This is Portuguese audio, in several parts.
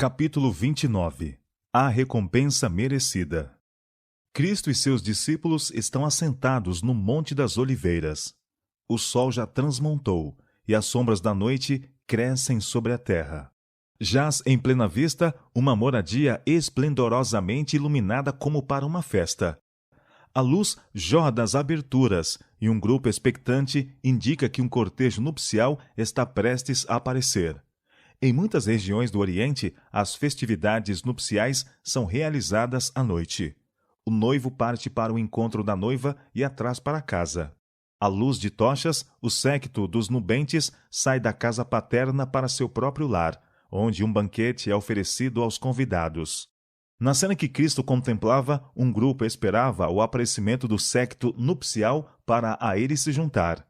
Capítulo 29. A recompensa merecida. Cristo e seus discípulos estão assentados no Monte das Oliveiras. O sol já transmontou, e as sombras da noite crescem sobre a terra. Jaz em plena vista uma moradia esplendorosamente iluminada como para uma festa. A luz jorra das aberturas, e um grupo expectante indica que um cortejo nupcial está prestes a aparecer. Em muitas regiões do Oriente, as festividades nupciais são realizadas à noite. O noivo parte para o encontro da noiva e a traz para casa. À luz de tochas, o séquito dos nubentes sai da casa paterna para seu próprio lar, onde um banquete é oferecido aos convidados. Na cena que Cristo contemplava, um grupo esperava o aparecimento do séquito nupcial para a ele se juntar.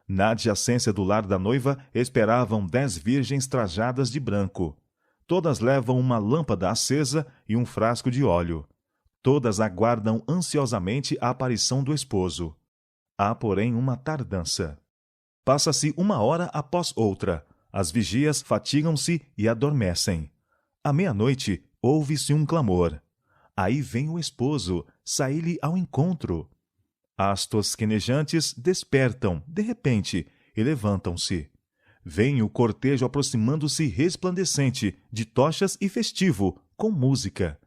Na adjacência do lar da noiva esperavam 10 virgens trajadas de branco. Todas levam uma lâmpada acesa e um frasco de óleo. Todas aguardam ansiosamente a aparição do esposo. Há, porém, uma tardança. Passa-se 1 hora após outra. As vigias fatigam-se e adormecem. À meia-noite, ouve-se um clamor. Aí vem o esposo, sai-lhe ao encontro. As tosquenejantes despertam, de repente, e levantam-se. Vem o cortejo aproximando-se resplandecente, de tochas e festivo, com música.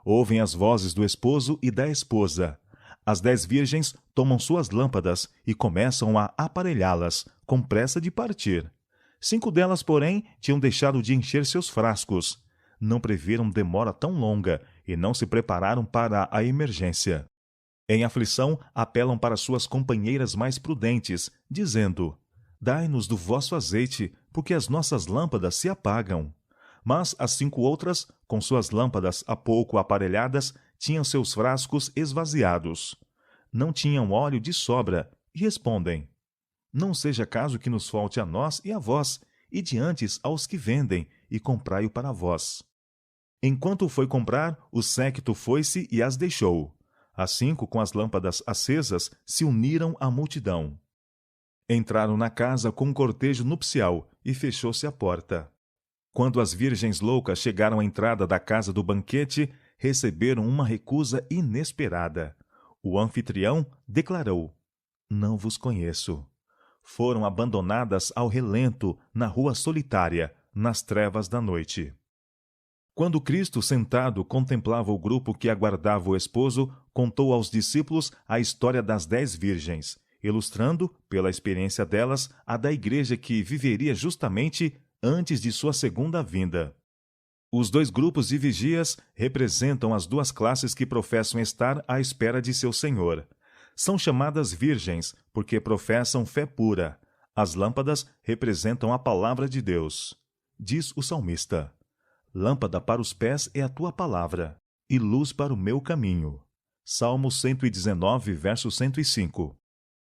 Ouvem as vozes do esposo e da esposa. As 10 virgens tomam suas lâmpadas e começam a aparelhá-las, com pressa de partir. 5 delas, porém, tinham deixado de encher seus frascos. Não previram demora tão longa e não se prepararam para a emergência. Em aflição, apelam para suas companheiras mais prudentes, dizendo: Dai-nos do vosso azeite, porque as nossas lâmpadas se apagam. Mas as 5 outras, com suas lâmpadas há pouco aparelhadas, tinham seus frascos esvaziados. Não tinham óleo de sobra, e respondem: Não seja caso que nos falte a nós e a vós, e diantes aos que vendem, e comprai-o para vós. Enquanto foi comprar, o séquito foi-se e as deixou. As 5, com as lâmpadas acesas, se uniram à multidão. Entraram na casa com um cortejo nupcial e fechou-se a porta. Quando as virgens loucas chegaram à entrada da casa do banquete, receberam uma recusa inesperada. O anfitrião declarou: Não vos conheço. Foram abandonadas ao relento, na rua solitária, nas trevas da noite. Quando Cristo, sentado, contemplava o grupo que aguardava o esposo, contou aos discípulos a história das 10 virgens, ilustrando, pela experiência delas, a da igreja que viveria justamente antes de sua segunda vinda. Os 2 grupos de vigias representam as 2 classes que professam estar à espera de seu Senhor. São chamadas virgens, porque professam fé pura. As lâmpadas representam a palavra de Deus. Diz o salmista: Lâmpada para os pés é a tua palavra, e luz para o meu caminho. Salmo 119, verso 105.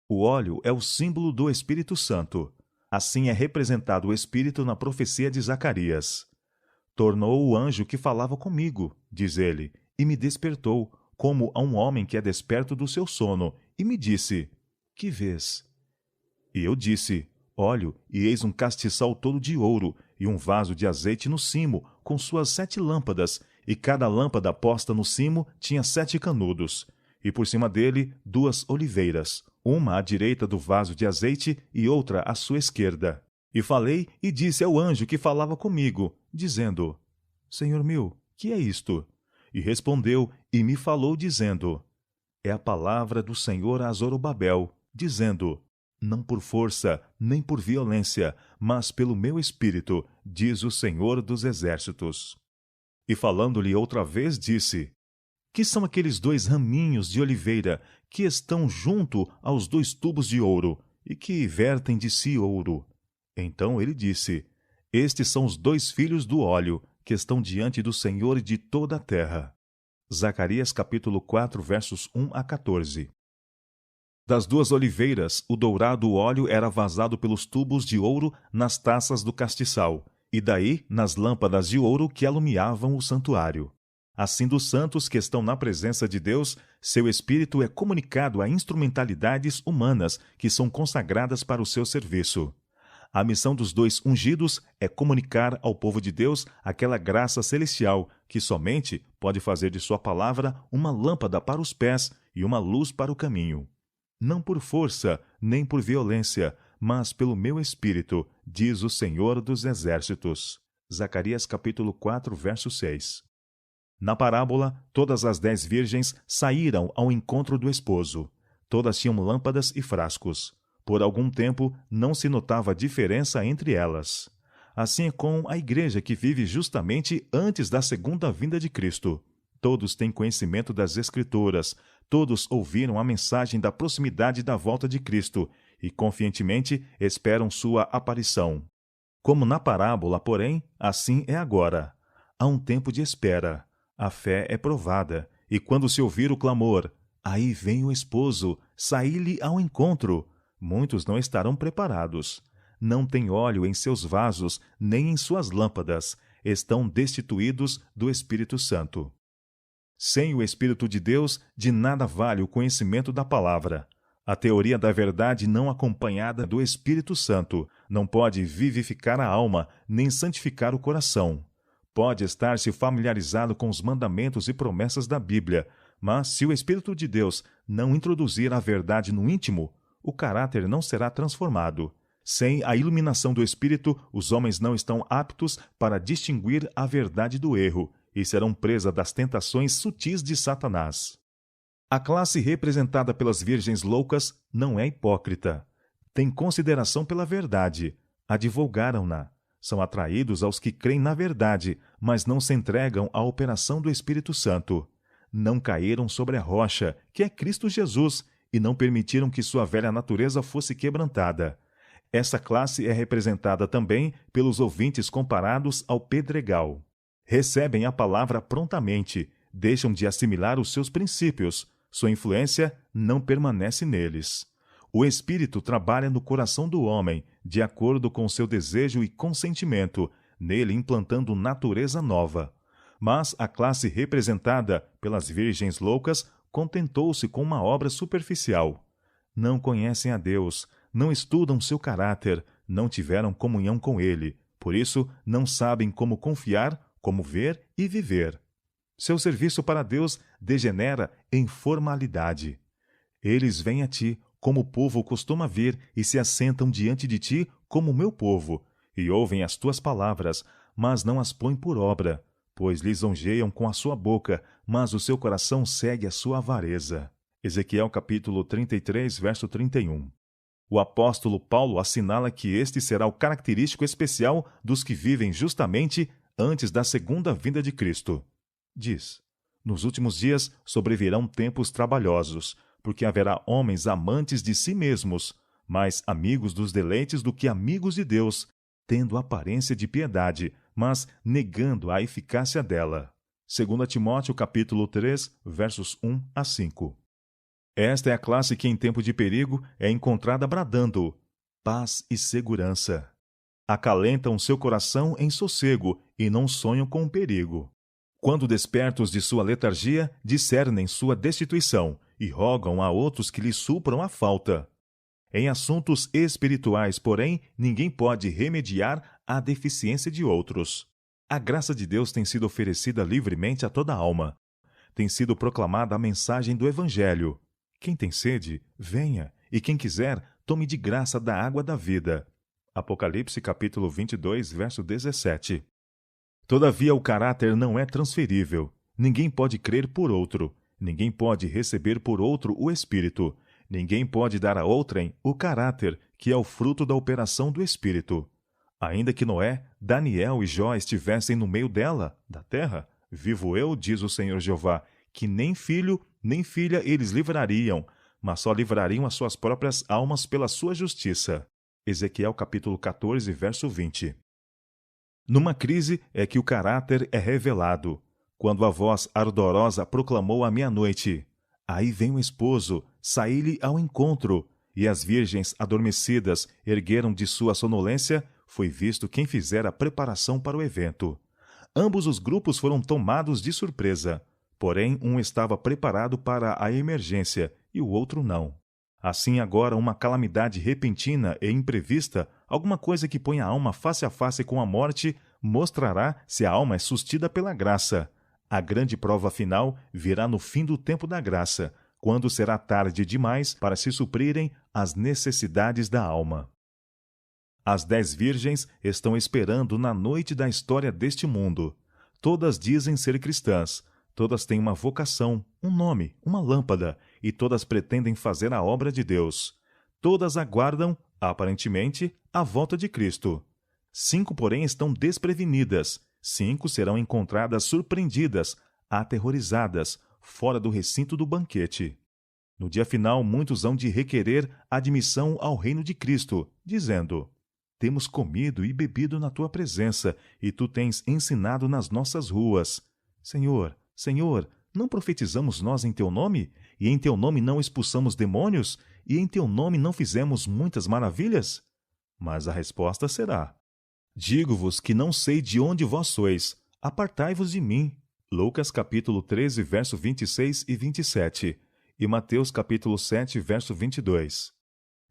O óleo é o símbolo do Espírito Santo. Assim é representado o Espírito na profecia de Zacarias. Tornou o anjo que falava comigo, diz ele, e me despertou, como a um homem que é desperto do seu sono, e me disse: Que vês? E eu disse: Olho, e eis um castiçal todo de ouro, e um vaso de azeite no cimo, com suas 7 lâmpadas, e cada lâmpada posta no cimo tinha 7 canudos, e por cima dele 2 oliveiras, uma à direita do vaso de azeite e outra à sua esquerda. E falei e disse ao anjo que falava comigo, dizendo: Senhor meu, que é isto? E respondeu e me falou, dizendo: É a palavra do Senhor a Zorobabel, dizendo: Não por força, nem por violência, mas pelo meu espírito, diz o Senhor dos Exércitos. E falando-lhe outra vez, disse: Que são aqueles 2 raminhos de oliveira que estão junto aos 2 tubos de ouro, e que vertem de si ouro? Então ele disse: Estes são os 2 filhos do óleo, que estão diante do Senhor de toda a terra. Zacarias capítulo 4, versos 1 a 14. Das 2 oliveiras, o dourado óleo era vazado pelos tubos de ouro nas taças do castiçal, e daí nas lâmpadas de ouro que alumiavam o santuário. Assim, dos santos que estão na presença de Deus, seu espírito é comunicado a instrumentalidades humanas que são consagradas para o seu serviço. A missão dos dois ungidos é comunicar ao povo de Deus aquela graça celestial que somente pode fazer de sua palavra uma lâmpada para os pés e uma luz para o caminho. Não por força, nem por violência, mas pelo meu Espírito, diz o Senhor dos Exércitos. Zacarias capítulo 4, verso 6. Na parábola, todas as 10 virgens saíram ao encontro do esposo. Todas tinham lâmpadas e frascos. Por algum tempo, não se notava diferença entre elas. Assim é com a igreja que vive justamente antes da segunda vinda de Cristo. Todos têm conhecimento das Escrituras, todos ouviram a mensagem da proximidade da volta de Cristo e confiantemente esperam sua aparição. Como na parábola, porém, assim é agora. Há um tempo de espera. A fé é provada, e quando se ouvir o clamor, aí vem o esposo, saí-lhe ao encontro. Muitos não estarão preparados. Não têm óleo em seus vasos, nem em suas lâmpadas. Estão destituídos do Espírito Santo. Sem o Espírito de Deus, de nada vale o conhecimento da palavra. A teoria da verdade não acompanhada do Espírito Santo não pode vivificar a alma, nem santificar o coração. Pode estar-se familiarizado com os mandamentos e promessas da Bíblia, mas se o Espírito de Deus não introduzir a verdade no íntimo, o caráter não será transformado. Sem a iluminação do Espírito, os homens não estão aptos para distinguir a verdade do erro e serão presa das tentações sutis de Satanás. A classe representada pelas virgens loucas não é hipócrita. Tem consideração pela verdade. Advogaram-na. São atraídos aos que creem na verdade, mas não se entregam à operação do Espírito Santo. Não caíram sobre a rocha, que é Cristo Jesus, e não permitiram que sua velha natureza fosse quebrantada. Essa classe é representada também pelos ouvintes comparados ao pedregal. Recebem a palavra prontamente, deixam de assimilar os seus princípios, sua influência não permanece neles. O Espírito trabalha no coração do homem, de acordo com seu desejo e consentimento, nele implantando natureza nova. Mas a classe representada pelas virgens loucas contentou-se com uma obra superficial. Não conhecem a Deus, não estudam seu caráter, não tiveram comunhão com ele, por isso não sabem como confiar, como ver e viver. Seu serviço para Deus degenera em formalidade. Eles vêm a ti, como o povo costuma vir, e se assentam diante de ti como meu povo, e ouvem as tuas palavras, mas não as põem por obra, pois lisonjeiam com a sua boca, mas o seu coração segue a sua avareza. Ezequiel capítulo 33, verso 31. O apóstolo Paulo assinala que este será o característico especial dos que vivem justamente antes da segunda vinda de Cristo. Diz: nos últimos dias sobrevirão tempos trabalhosos, porque haverá homens amantes de si mesmos, mais amigos dos deleites do que amigos de Deus, tendo aparência de piedade, mas negando a eficácia dela. 2 Timóteo capítulo 3, versos 1 a 5. Esta é a classe que em tempo de perigo é encontrada bradando paz e segurança. Acalentam seu coração em sossego e não sonham com o perigo. Quando despertos de sua letargia, discernem sua destituição e rogam a outros que lhes supram a falta. Em assuntos espirituais, porém, ninguém pode remediar a deficiência de outros. A graça de Deus tem sido oferecida livremente a toda alma. Tem sido proclamada a mensagem do Evangelho. Quem tem sede, venha, e quem quiser, tome de graça da água da vida. Apocalipse capítulo 22, verso 17. Todavia, o caráter não é transferível. Ninguém pode crer por outro. Ninguém pode receber por outro o Espírito. Ninguém pode dar a outrem o caráter, que é o fruto da operação do Espírito. Ainda que Noé, Daniel e Jó estivessem no meio dela, da terra, vivo eu, diz o Senhor Jeová, que nem filho nem filha eles livrariam, mas só livrariam as suas próprias almas pela sua justiça. Ezequiel capítulo 14, verso 20. Numa crise é que o caráter é revelado. Quando a voz ardorosa proclamou à meia-noite: aí vem o esposo, saí-lhe ao encontro, e as virgens adormecidas ergueram de sua sonolência, foi visto quem fizera a preparação para o evento. Ambos os grupos foram tomados de surpresa, porém um estava preparado para a emergência e o outro não. Assim agora uma calamidade repentina e imprevista, alguma coisa que põe a alma face a face com a morte, mostrará se a alma é sustida pela graça. A grande prova final virá no fim do tempo da graça, quando será tarde demais para se suprirem as necessidades da alma. As 10 virgens estão esperando na noite da história deste mundo. Todas dizem ser cristãs, todas têm uma vocação, um nome, uma lâmpada, e todas pretendem fazer a obra de Deus. Todas aguardam, aparentemente, a volta de Cristo. 5, porém, estão desprevenidas. 5 serão encontradas surpreendidas, aterrorizadas, fora do recinto do banquete. No dia final, muitos hão de requerer admissão ao reino de Cristo, dizendo: temos comido e bebido na tua presença, e tu tens ensinado nas nossas ruas. Senhor, Senhor, não profetizamos nós em teu nome? E em teu nome não expulsamos demônios? E em teu nome não fizemos muitas maravilhas? Mas a resposta será: digo-vos que não sei de onde vós sois. Apartai-vos de mim. Lucas capítulo 13, verso 26 e 27. E Mateus capítulo 7, verso 22.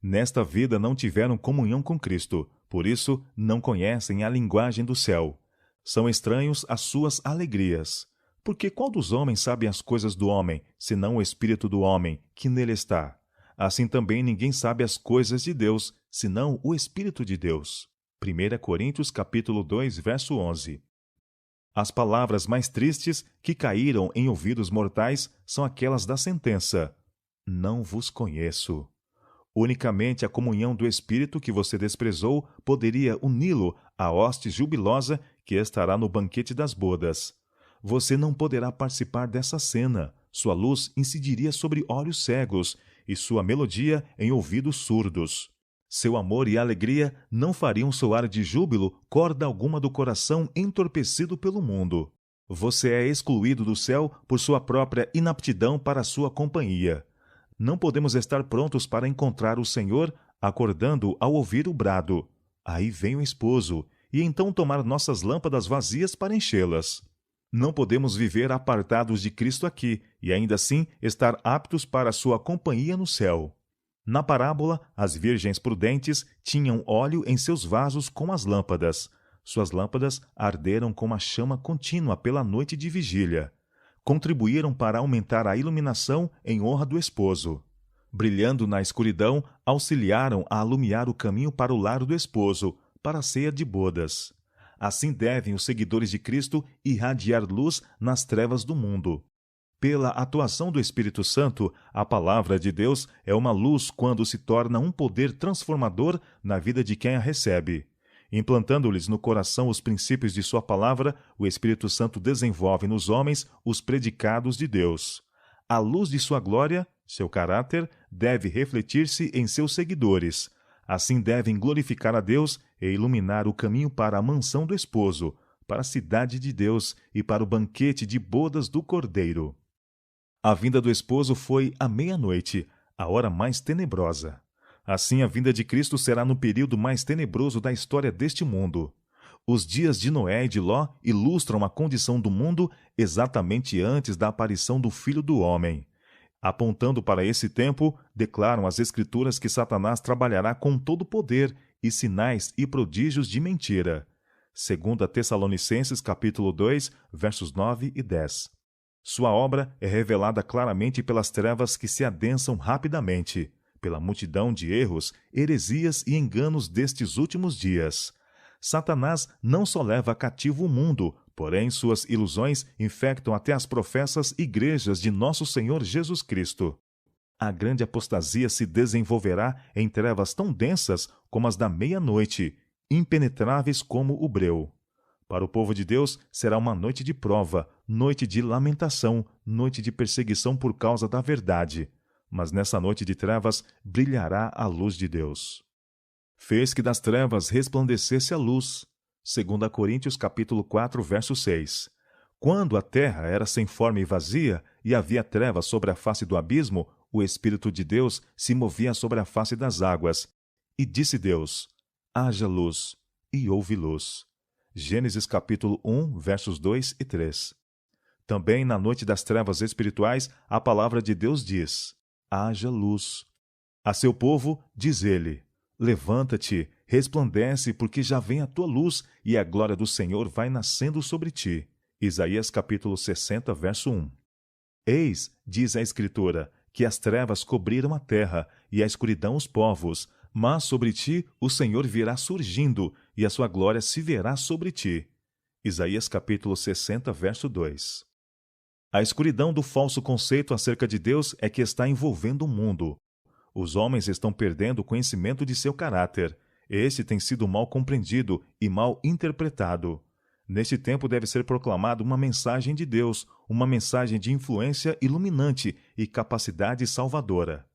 Nesta vida não tiveram comunhão com Cristo, por isso não conhecem a linguagem do céu. São estranhos às suas alegrias. Porque qual dos homens sabe as coisas do homem, senão o espírito do homem, que nele está? Assim também ninguém sabe as coisas de Deus, senão o Espírito de Deus. 1 Coríntios capítulo 2, verso 11. As palavras mais tristes que caíram em ouvidos mortais são aquelas da sentença: não vos conheço. Unicamente a comunhão do Espírito que você desprezou poderia uni-lo à hoste jubilosa que estará no banquete das bodas. Você não poderá participar dessa cena. Sua luz incidiria sobre olhos cegos e sua melodia em ouvidos surdos. Seu amor e alegria não fariam soar de júbilo corda alguma do coração entorpecido pelo mundo. Você é excluído do céu por sua própria inaptidão para a sua companhia. Não podemos estar prontos para encontrar o Senhor acordando ao ouvir o brado: aí vem o esposo, e então tomar nossas lâmpadas vazias para enchê-las. Não podemos viver apartados de Cristo aqui e ainda assim estar aptos para a sua companhia no céu. Na parábola, as virgens prudentes tinham óleo em seus vasos com as lâmpadas. Suas lâmpadas arderam com uma chama contínua pela noite de vigília. Contribuíram para aumentar a iluminação em honra do esposo. Brilhando na escuridão, auxiliaram a alumiar o caminho para o lar do esposo, para a ceia de bodas. Assim devem os seguidores de Cristo irradiar luz nas trevas do mundo. Pela atuação do Espírito Santo, a palavra de Deus é uma luz quando se torna um poder transformador na vida de quem a recebe. Implantando-lhes no coração os princípios de sua palavra, o Espírito Santo desenvolve nos homens os predicados de Deus. A luz de sua glória, seu caráter, deve refletir-se em seus seguidores. Assim devem glorificar a Deus e iluminar o caminho para a mansão do esposo, para a cidade de Deus e para o banquete de bodas do Cordeiro. A vinda do esposo foi à meia-noite, a hora mais tenebrosa. Assim, a vinda de Cristo será no período mais tenebroso da história deste mundo. Os dias de Noé e de Ló ilustram a condição do mundo exatamente antes da aparição do Filho do Homem. Apontando para esse tempo, declaram as Escrituras que Satanás trabalhará com todo poder e sinais e prodígios de mentira. 2 Tessalonicenses capítulo 2, versos 9 e 10. Sua obra é revelada claramente pelas trevas que se adensam rapidamente, pela multidão de erros, heresias e enganos destes últimos dias. Satanás não só leva cativo o mundo, porém suas ilusões infectam até as professas igrejas de nosso Senhor Jesus Cristo. A grande apostasia se desenvolverá em trevas tão densas como as da meia-noite, impenetráveis como o breu. Para o povo de Deus será uma noite de prova, noite de lamentação, noite de perseguição por causa da verdade. Mas nessa noite de trevas brilhará a luz de Deus. Fez que das trevas resplandecesse a luz. 2 Coríntios capítulo 4, verso 6. Quando a terra era sem forma e vazia, e havia trevas sobre a face do abismo, o Espírito de Deus se movia sobre a face das águas. E disse Deus: haja luz, e houve luz. Gênesis capítulo 1, versos 2 e 3. Também na noite das trevas espirituais, a palavra de Deus diz: haja luz. A seu povo, diz ele: levanta-te, resplandece, porque já vem a tua luz, e a glória do Senhor vai nascendo sobre ti. Isaías capítulo 60, verso 1. Eis, diz a Escritura, que as trevas cobriram a terra, e a escuridão os povos, mas sobre ti o Senhor virá surgindo, e a sua glória se verá sobre ti. Isaías capítulo 60, verso 2. A escuridão do falso conceito acerca de Deus é que está envolvendo o mundo. Os homens estão perdendo o conhecimento de seu caráter. Este tem sido mal compreendido e mal interpretado. Neste tempo deve ser proclamada uma mensagem de Deus, uma mensagem de influência iluminante e capacidade salvadora.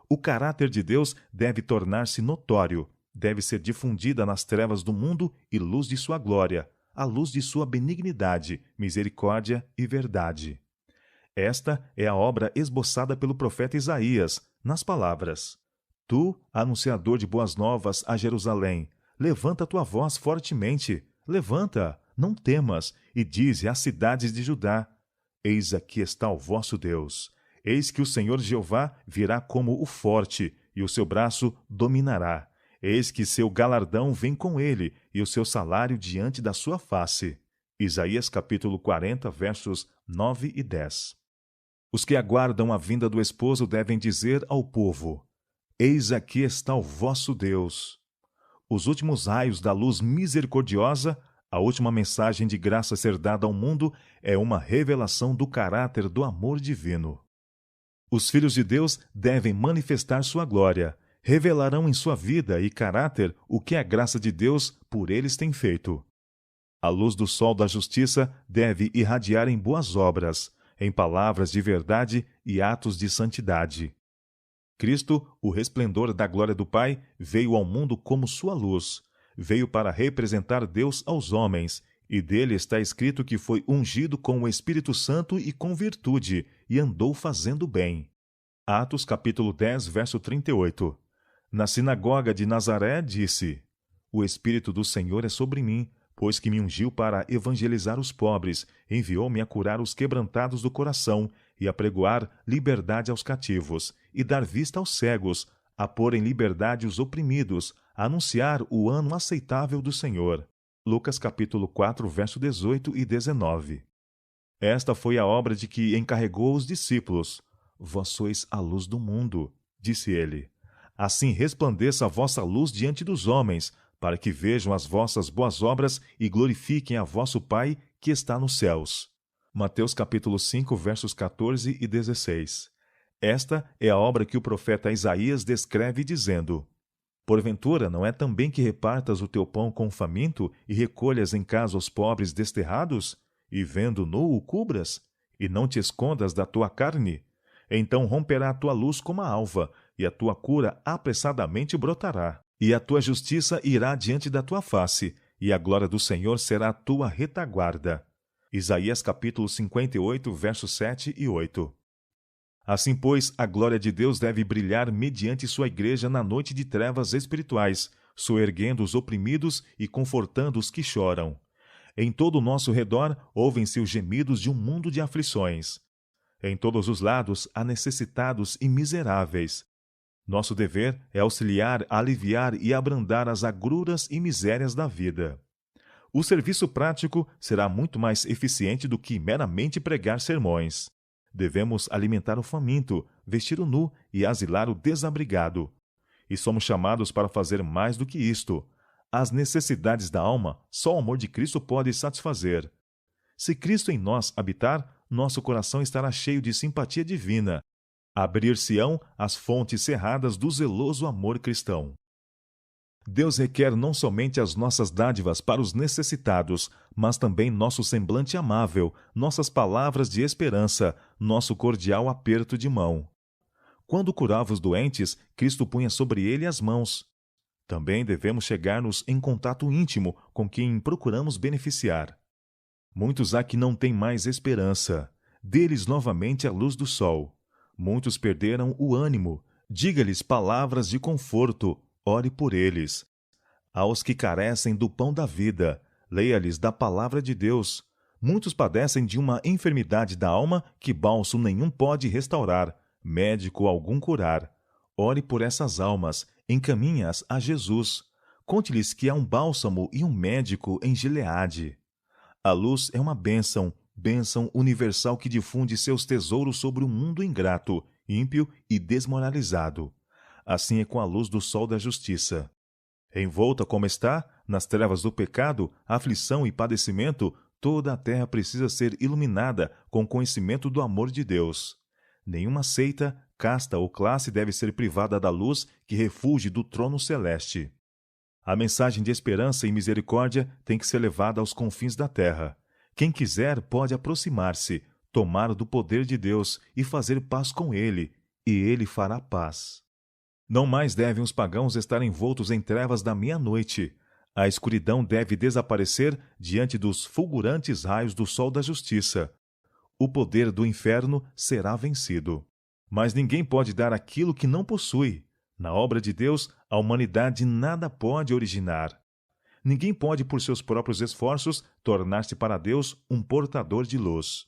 O caráter de Deus deve tornar-se notório, deve ser difundida nas trevas do mundo e luz de sua glória, a luz de sua benignidade, misericórdia e verdade. Esta é a obra esboçada pelo profeta Isaías, nas palavras: Tu, anunciador de boas novas a Jerusalém, levanta tua voz fortemente, levanta, não temas, e dize às cidades de Judá: Eis aqui está o vosso Deus. Eis que o Senhor Jeová virá como o forte, e o seu braço dominará. Eis que seu galardão vem com ele, e o seu salário diante da sua face. Isaías capítulo 40, versos 9 e 10. Os que aguardam a vinda do esposo devem dizer ao povo: Eis aqui está o vosso Deus. Os últimos raios da luz misericordiosa, a última mensagem de graça a ser dada ao mundo, é uma revelação do caráter do amor divino. Os filhos de Deus devem manifestar sua glória, revelarão em sua vida e caráter o que a graça de Deus por eles tem feito. A luz do sol da justiça deve irradiar em boas obras, em palavras de verdade e atos de santidade. Cristo, o resplendor da glória do Pai, veio ao mundo como sua luz. Veio para representar Deus aos homens, e dele está escrito que foi ungido com o Espírito Santo e com virtude, e andou fazendo bem. Atos capítulo 10, verso 38. Na sinagoga de Nazaré disse: O Espírito do Senhor é sobre mim, pois que me ungiu para evangelizar os pobres, enviou-me a curar os quebrantados do coração e a pregoar liberdade aos cativos, e dar vista aos cegos, a pôr em liberdade os oprimidos, a anunciar o ano aceitável do Senhor. Lucas capítulo 4, verso 18 e 19. Esta foi a obra de que encarregou os discípulos. Vós sois a luz do mundo, disse ele. Assim resplandeça a vossa luz diante dos homens, para que vejam as vossas boas obras e glorifiquem a vosso Pai que está nos céus. Mateus capítulo 5, versos 14 e 16. Esta é a obra que o profeta Isaías descreve dizendo: Porventura não é também que repartas o teu pão com o faminto e recolhas em casa os pobres desterrados? E vendo nu o cubras? E não te escondas da tua carne? Então romperá a tua luz como a alva, e a tua cura apressadamente brotará. E a tua justiça irá diante da tua face, e a glória do Senhor será a tua retaguarda. Isaías capítulo 58, versos 7 e 8. Assim, pois, a glória de Deus deve brilhar mediante sua igreja na noite de trevas espirituais, soerguendo os oprimidos e confortando os que choram. Em todo o nosso redor ouvem-se os gemidos de um mundo de aflições. Em todos os lados há necessitados e miseráveis. Nosso dever é auxiliar, aliviar e abrandar as agruras e misérias da vida. O serviço prático será muito mais eficiente do que meramente pregar sermões. Devemos alimentar o faminto, vestir o nu e asilar o desabrigado. E somos chamados para fazer mais do que isto. As necessidades da alma, só o amor de Cristo pode satisfazer. Se Cristo em nós habitar, nosso coração estará cheio de simpatia divina. Abrir-se-ão as fontes cerradas do zeloso amor cristão. Deus requer não somente as nossas dádivas para os necessitados, mas também nosso semblante amável, nossas palavras de esperança, nosso cordial aperto de mão. Quando curava os doentes, Cristo punha sobre ele as mãos. Também devemos chegar-nos em contato íntimo com quem procuramos beneficiar. Muitos há que não têm mais esperança. Dê-lhes novamente a luz do sol. Muitos perderam o ânimo. Diga-lhes palavras de conforto. Ore por eles. Aos que carecem do pão da vida, leia-lhes da palavra de Deus. Muitos padecem de uma enfermidade da alma que bálsamo nenhum pode restaurar, médico algum curar. Ore por essas almas, encaminhe-as a Jesus. Conte-lhes que há um bálsamo e um médico em Gileade. A luz é uma bênção, bênção universal que difunde seus tesouros sobre o mundo ingrato, ímpio e desmoralizado. Assim é com a luz do sol da justiça. Envolta como está, nas trevas do pecado, aflição e padecimento, toda a terra precisa ser iluminada com o conhecimento do amor de Deus. Nenhuma seita, casta ou classe deve ser privada da luz que refulge do trono celeste. A mensagem de esperança e misericórdia tem que ser levada aos confins da terra. Quem quiser pode aproximar-se, tomar do poder de Deus e fazer paz com Ele, e Ele fará paz. Não mais devem os pagãos estar envoltos em trevas da meia-noite. A escuridão deve desaparecer diante dos fulgurantes raios do sol da justiça. O poder do inferno será vencido. Mas ninguém pode dar aquilo que não possui. Na obra de Deus, a humanidade nada pode originar. Ninguém pode, por seus próprios esforços, tornar-se para Deus um portador de luz.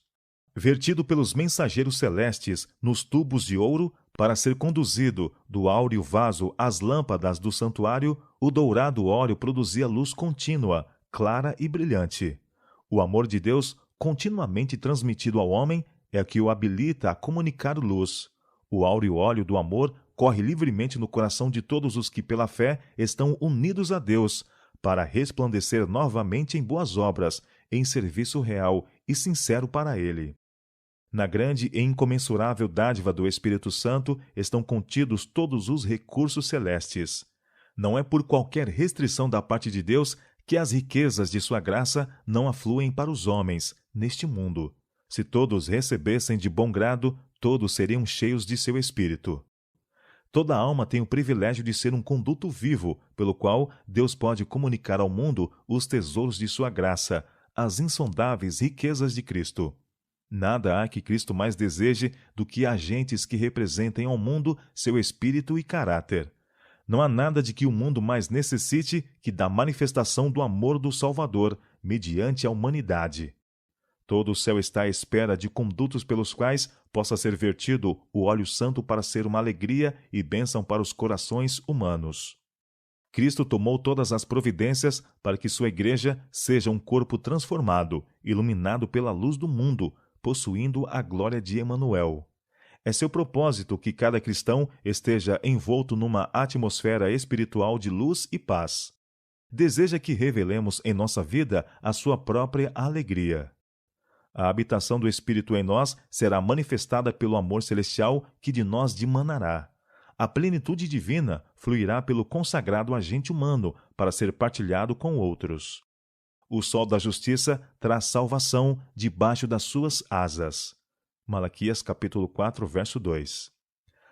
Vertido pelos mensageiros celestes nos tubos de ouro, para ser conduzido do áureo vaso às lâmpadas do santuário, o dourado óleo produzia luz contínua, clara e brilhante. O amor de Deus, continuamente transmitido ao homem, é que o habilita a comunicar luz. O áureo óleo do amor corre livremente no coração de todos os que pela fé estão unidos a Deus, para resplandecer novamente em boas obras, em serviço real e sincero para Ele. Na grande e incomensurável dádiva do Espírito Santo estão contidos todos os recursos celestes. Não é por qualquer restrição da parte de Deus que as riquezas de sua graça não afluem para os homens, neste mundo. Se todos recebessem de bom grado, todos seriam cheios de seu Espírito. Toda alma tem o privilégio de ser um conduto vivo, pelo qual Deus pode comunicar ao mundo os tesouros de sua graça, as insondáveis riquezas de Cristo. Nada há que Cristo mais deseje do que agentes que representem ao mundo seu espírito e caráter. Não há nada de que o mundo mais necessite que da manifestação do amor do Salvador, mediante a humanidade. Todo o céu está à espera de condutos pelos quais possa ser vertido o óleo santo para ser uma alegria e bênção para os corações humanos. Cristo tomou todas as providências para que sua igreja seja um corpo transformado, iluminado pela luz do mundo, possuindo a glória de Emanuel. É seu propósito que cada cristão esteja envolto numa atmosfera espiritual de luz e paz. Deseja que revelemos em nossa vida a sua própria alegria. A habitação do Espírito em nós será manifestada pelo amor celestial que de nós dimanará. A plenitude divina fluirá pelo consagrado agente humano para ser partilhado com outros. O sol da justiça traz salvação debaixo das suas asas. Malaquias capítulo 4, verso 2.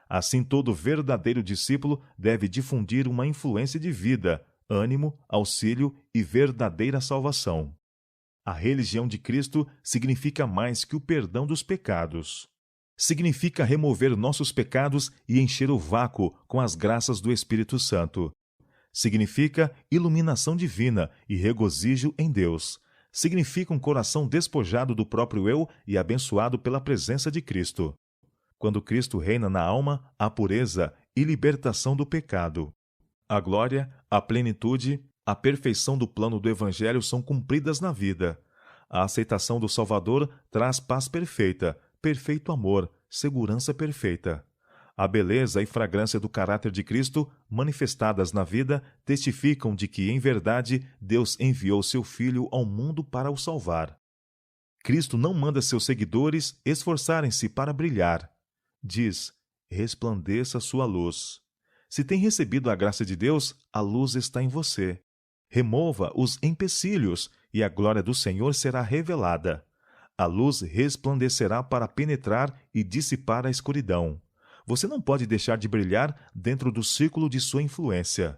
Assim, todo verdadeiro discípulo deve difundir uma influência de vida, ânimo, auxílio e verdadeira salvação. A religião de Cristo significa mais que o perdão dos pecados. Significa remover nossos pecados e encher o vácuo com as graças do Espírito Santo. Significa iluminação divina e regozijo em Deus. Significa um coração despojado do próprio eu e abençoado pela presença de Cristo. Quando Cristo reina na alma, há pureza e libertação do pecado. A glória, a plenitude, a perfeição do plano do Evangelho são cumpridas na vida. A aceitação do Salvador traz paz perfeita, perfeito amor, segurança perfeita. A beleza e fragrância do caráter de Cristo, manifestadas na vida, testificam de que, em verdade, Deus enviou seu Filho ao mundo para o salvar. Cristo não manda seus seguidores esforçarem-se para brilhar. Diz: resplandeça sua luz. Se tem recebido a graça de Deus, a luz está em você. Remova os empecilhos e a glória do Senhor será revelada. A luz resplandecerá para penetrar e dissipar a escuridão. Você não pode deixar de brilhar dentro do círculo de sua influência.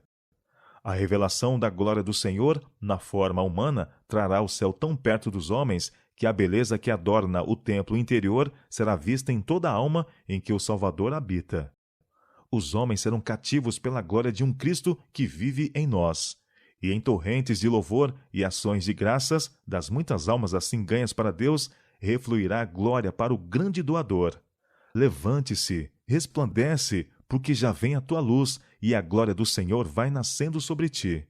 A revelação da glória do Senhor, na forma humana, trará o céu tão perto dos homens que a beleza que adorna o templo interior será vista em toda a alma em que o Salvador habita. Os homens serão cativos pela glória de um Cristo que vive em nós. E em torrentes de louvor e ações de graças, das muitas almas assim ganhas para Deus, refluirá a glória para o grande doador. Levante-se, resplandece, porque já vem a tua luz, e a glória do Senhor vai nascendo sobre ti.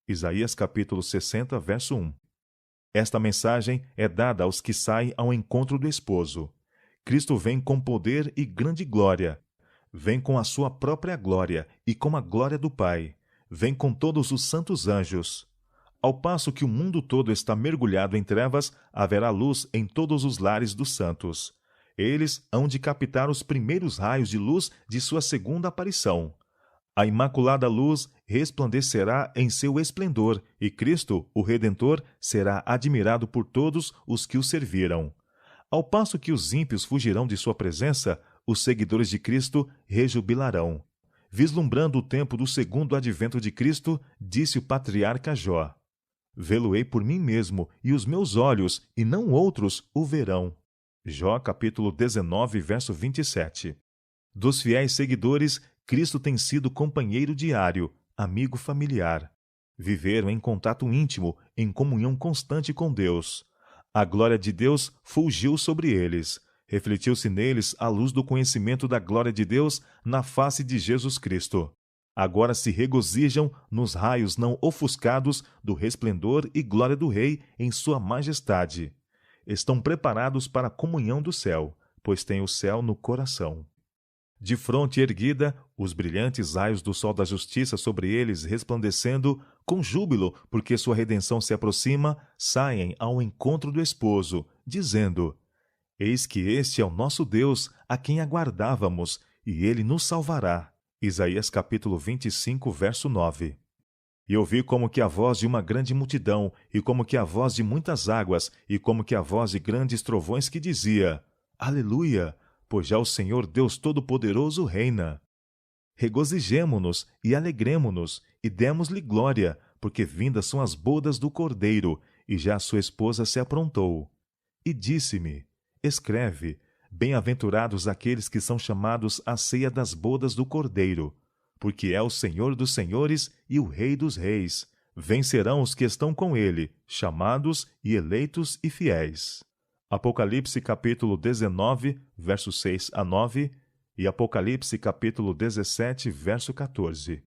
Isaías capítulo 60, verso 1. Esta mensagem é dada aos que saem ao encontro do esposo. Cristo vem com poder e grande glória. Vem com a sua própria glória e com a glória do Pai. Vem com todos os santos anjos. Ao passo que o mundo todo está mergulhado em trevas, haverá luz em todos os lares dos santos. Eles hão de captar os primeiros raios de luz de sua segunda aparição. A imaculada luz resplandecerá em seu esplendor, e Cristo, o Redentor, será admirado por todos os que o serviram. Ao passo que os ímpios fugirão de sua presença, os seguidores de Cristo rejubilarão. Vislumbrando o tempo do segundo advento de Cristo, disse o patriarca Jó: Vê-lo-ei por mim mesmo, e os meus olhos, e não outros, o verão. Jó capítulo 19, verso 27. Dos fiéis seguidores, Cristo tem sido companheiro diário, amigo familiar. Viveram em contato íntimo, em comunhão constante com Deus. A glória de Deus fulgiu sobre eles. Refletiu-se neles a luz do conhecimento da glória de Deus na face de Jesus Cristo. Agora se regozijam nos raios não ofuscados do resplendor e glória do Rei em sua majestade. Estão preparados para a comunhão do céu, pois têm o céu no coração. De fronte erguida, os brilhantes raios do sol da justiça sobre eles resplandecendo, com júbilo, porque sua redenção se aproxima, saem ao encontro do esposo, dizendo: Eis que este é o nosso Deus, a quem aguardávamos, e ele nos salvará. Isaías capítulo 25, verso 9. E ouvi como que a voz de uma grande multidão, e como que a voz de muitas águas, e como que a voz de grandes trovões que dizia: Aleluia! Pois já o Senhor Deus Todo-Poderoso reina. Regozijemo-nos e alegremo-nos, e demos-lhe glória, porque vindas são as bodas do Cordeiro, e já a sua esposa se aprontou. E disse-me: Escreve, bem-aventurados aqueles que são chamados à ceia das bodas do Cordeiro, porque é o Senhor dos senhores e o Rei dos reis. Vencerão os que estão com ele, chamados e eleitos e fiéis. Apocalipse capítulo 19, versos 6 a 9 e Apocalipse capítulo 17, verso 14.